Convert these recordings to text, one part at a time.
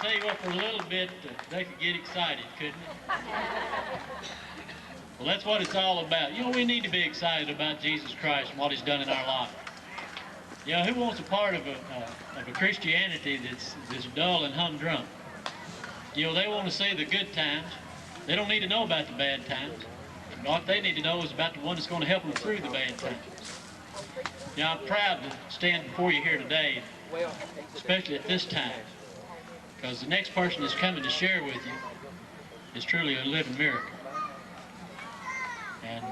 tell you what, for a little bit, they could get excited, couldn't they? Well, that's what it's all about. You know, we need to be excited about Jesus Christ and what He's done in our life. You know, who wants a part of a Christianity that's dull and humdrum? You know, they want to see the good times. They don't need to know about the bad times. What they need to know is about the one that's going to help them through the bad times. You know, I'm proud to stand before you here today, especially at this time, because the next person that's coming to share with you is truly a living miracle. And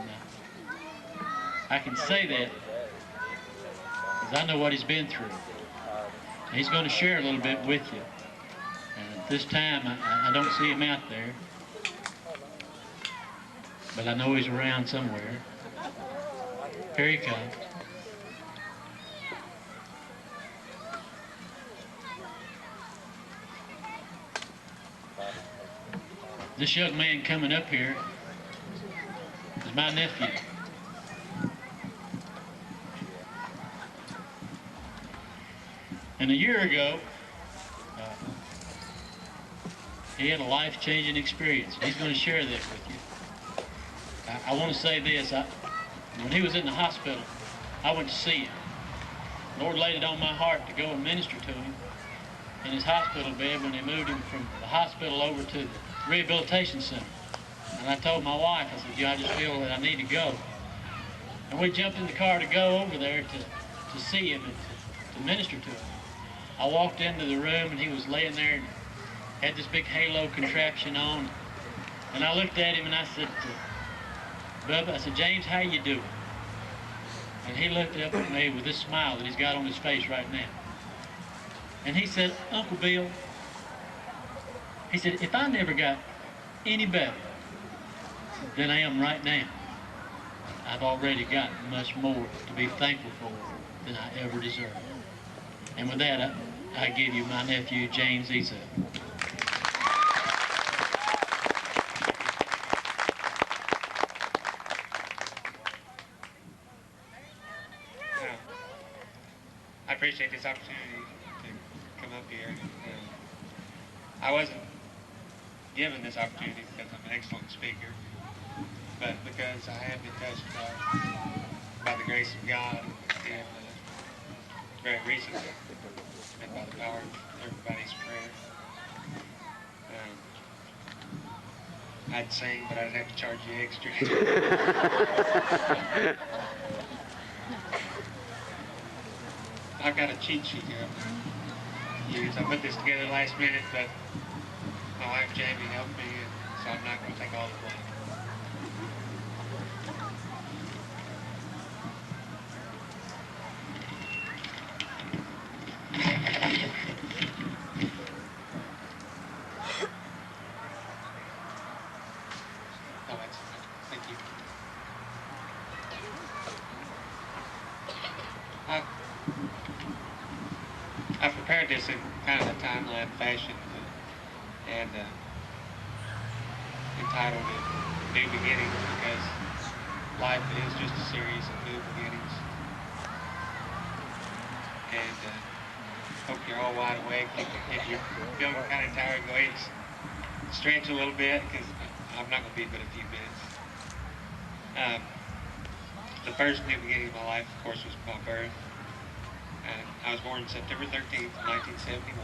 I can say that because I know what he's been through. He's going to share a little bit with you. And at this time, I don't see him out there, but I know he's around somewhere. Here he comes. This young man coming up here is my nephew. And a year ago, he had a life-changing experience. He's going to share that with you. I want to say this. When he was in the hospital, I went to see him. The Lord laid it on my heart to go and minister to him in his hospital bed when they moved him from the hospital over to the rehabilitation center. And I told my wife, I said, I just feel that I need to go. And we jumped in the car to go over there to see him and to minister to him. I walked into the room and he was laying there and had this big halo contraption on. And I looked at him and I said, Bubba, I said, James, how you doing? And he looked up at me with this smile that he's got on his face right now. And he said, Uncle Bill, he said, if I never got any better than I am right now, I've already got much more to be thankful for than I ever deserve. And with that, I give you my nephew, James Ezel. I appreciate this opportunity to come up here. I wasn't given this opportunity because I'm an excellent speaker, but because I have been touched by the grace of God and very recently, and by the power of everybody's prayer. I'd sing, but I'd have to charge you extra. I've got a cheat sheet here. I put this together last minute, but my wife Jamie helped me, so I'm not going to take all the blame. Thank you. I've prepared this in kind of a timeline fashion and entitled it New Beginnings, because life is just a series of new beginnings. And hope you're all wide awake. If you're feeling kind of tired, go ahead and stretch a little bit, because I'm not going to be but a few minutes. The first new beginning of my life, of course, was my birth. I was born September 13th, 1971.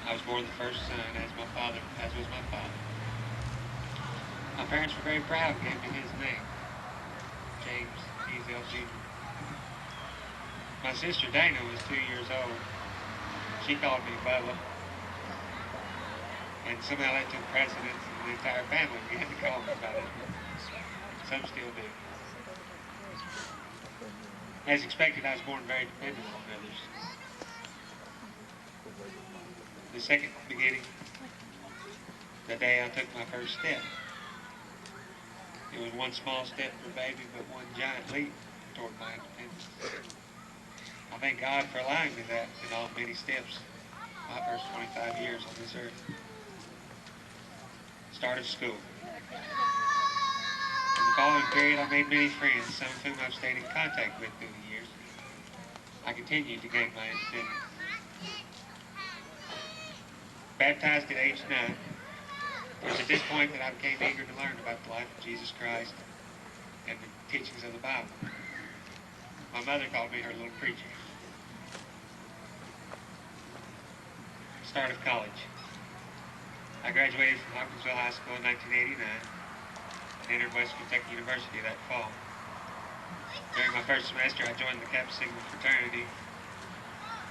I was born the first son, as was my father. My parents were very proud and gave me his name, James Ezel Jr. My sister Dana was 2 years old. She called me Bubba. And somehow that took precedence, and the entire family began to call me by that. Some still do. As expected, I was born very dependent on others. The second beginning, the day I took my first step. It was one small step for a baby, but one giant leap toward my independence. I thank God for allowing me that in all many steps my first 25 years on this earth. Start of school. In the following period, I made many friends, some of whom I've stayed in contact with through the years. I continued to gain my independence. Baptized at age 9, it was at this point that I became eager to learn about the life of Jesus Christ and the teachings of the Bible. My mother called me her little preacher. Start of college. I graduated from Hawkinsville High School in 1989 and entered West Kentucky University that fall. During my first semester, I joined the Kappa Sigma fraternity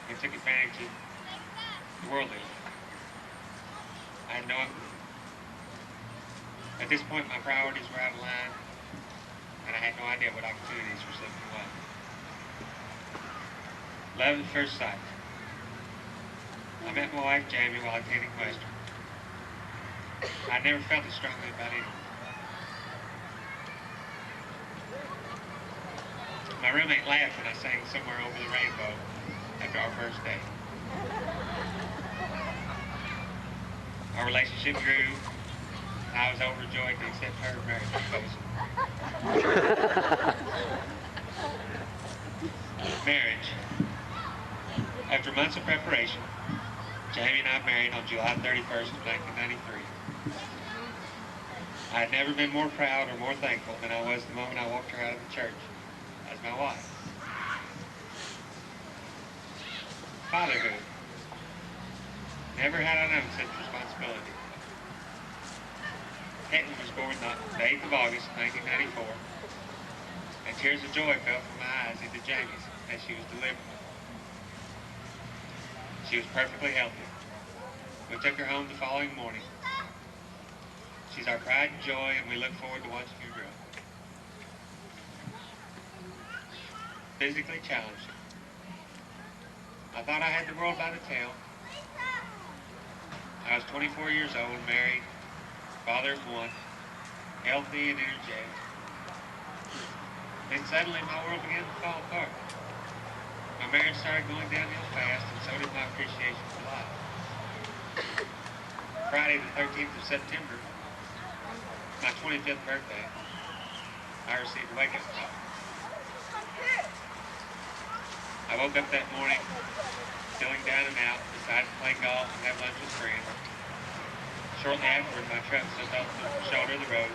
and took advantage of the worldly. At this point, my priorities were out of line, and I had no idea what opportunities were slipping away. Love at first sight. I met my wife, Jamie, while attending Western. I never felt as strongly about anyone. My roommate laughed when I sang Somewhere Over the Rainbow after our first date. Our relationship grew, and I was overjoyed to accept her marriage proposal. Marriage. After months of preparation, Jamie and I married on July 31st of 1993. I had never been more proud or more thankful than I was the moment I walked her out of the church as my wife. Fatherhood. Never had I known such responsibility. Caitlin was born the 8th of August, 1994, and tears of joy fell from my eyes into Jamie's as she was delivered. She was perfectly healthy. We took her home the following morning. She's our pride and joy, and we look forward to watching her grow. Physically challenging. I thought I had the world by the tail. I was 24 years old, married, father of one, healthy and energetic. Then suddenly my world began to fall apart. My marriage started going downhill fast, and so did my appreciation for life. Friday the 13th of September, my 25th birthday, I received a wake-up call. I woke up that morning feeling down and out, decided to play golf and have lunch with friends. Shortly afterward, my truck slipped off the shoulder of the road.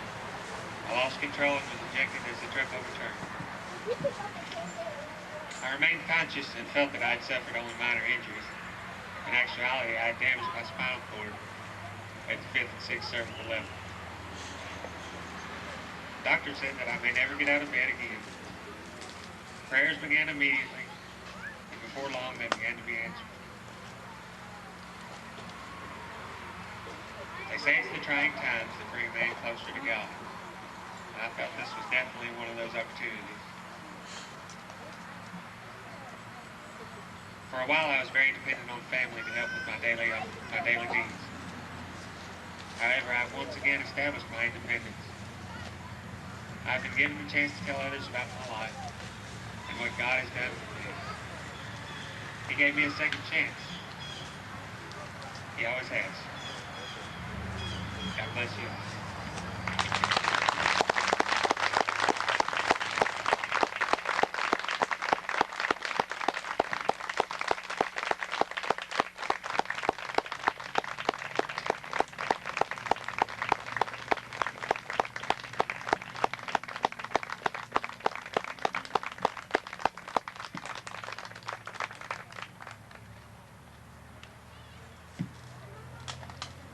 I lost control and was ejected as the truck overturned. I remained conscious and felt that I had suffered only minor injuries. In actuality, I had damaged my spinal cord at the 5th and 6th cervical level. The doctor said that I may never get out of bed again. Prayers began immediately, and before long they began to be answered. They say it's the trying times that bring man closer to God, and I felt this was definitely one of those opportunities. For a while, I was very dependent on family to help with my daily needs. However, I've once again established my independence. I've been given the chance to tell others about my life and what God has done for me. He gave me a second chance. He always has. God bless you.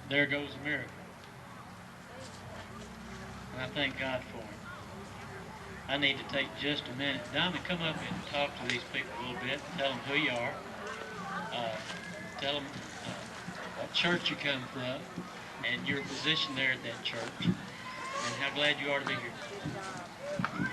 There goes a miracle. And I thank God for it. I need to take just a minute. Diamond, come up and talk to these people a little bit. Tell them who you are. Tell them what church you come from and your position there at that church. And how glad you are to be here.